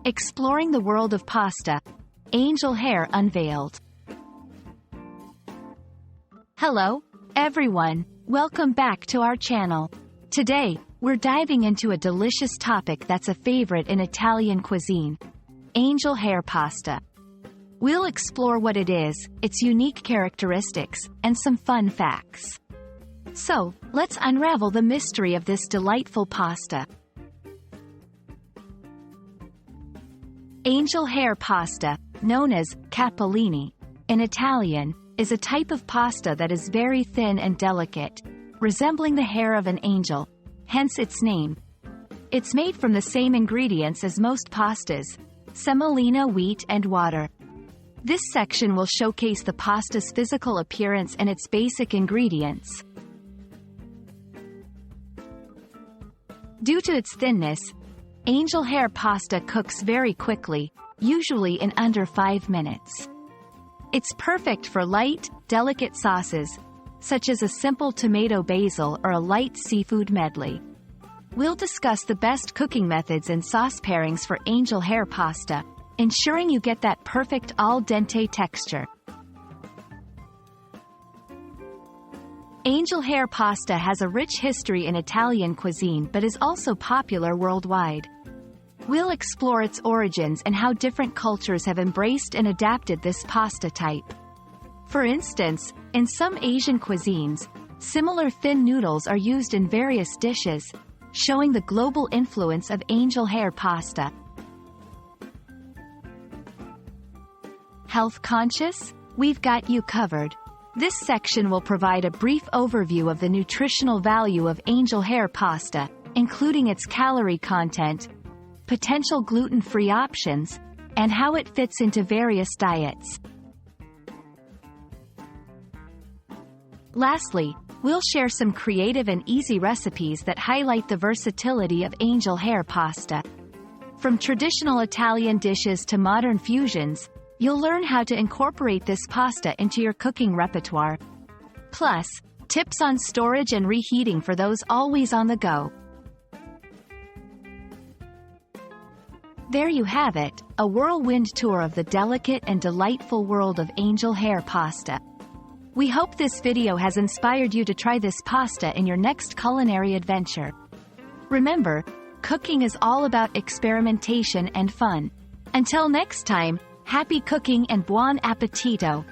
Exploring the world of pasta. Angel hair unveiled. Hello, everyone. Welcome back to our channel. Today, we're diving into a delicious topic that's a favorite in Italian cuisine. Angel hair pasta. We'll explore what it is, its unique characteristics, and some fun facts. So, let's unravel the mystery of this delightful pasta. Angel hair pasta, known as capellini in Italian, is a type of pasta that is very thin and delicate, resembling the hair of an angel, hence its name. It's made from the same ingredients as most pastas: semolina, wheat, and water. This section will showcase the pasta's physical appearance and its basic ingredients. Due to its thinness, angel hair pasta cooks very quickly, usually in under 5 minutes. It's perfect for light, delicate sauces, such as a simple tomato basil or a light seafood medley. We'll discuss the best cooking methods and sauce pairings for angel hair pasta, ensuring you get that perfect al dente texture. Angel hair pasta has a rich history in Italian cuisine but is also popular worldwide. We'll explore its origins and how different cultures have embraced and adapted this pasta type. For instance, in some Asian cuisines, similar thin noodles are used in various dishes, showing the global influence of angel hair pasta. Health conscious? We've got you covered. This section will provide a brief overview of the nutritional value of angel hair pasta, including its calorie content, potential gluten-free options, and how it fits into various diets. Lastly, we'll share some creative and easy recipes that highlight the versatility of angel hair pasta. From traditional Italian dishes to modern fusions, you'll learn how to incorporate this pasta into your cooking repertoire. Plus, tips on storage and reheating for those always on the go. There you have it, a whirlwind tour of the delicate and delightful world of angel hair pasta. We hope this video has inspired you to try this pasta in your next culinary adventure. Remember, cooking is all about experimentation and fun. Until next time, happy cooking and buon appetito!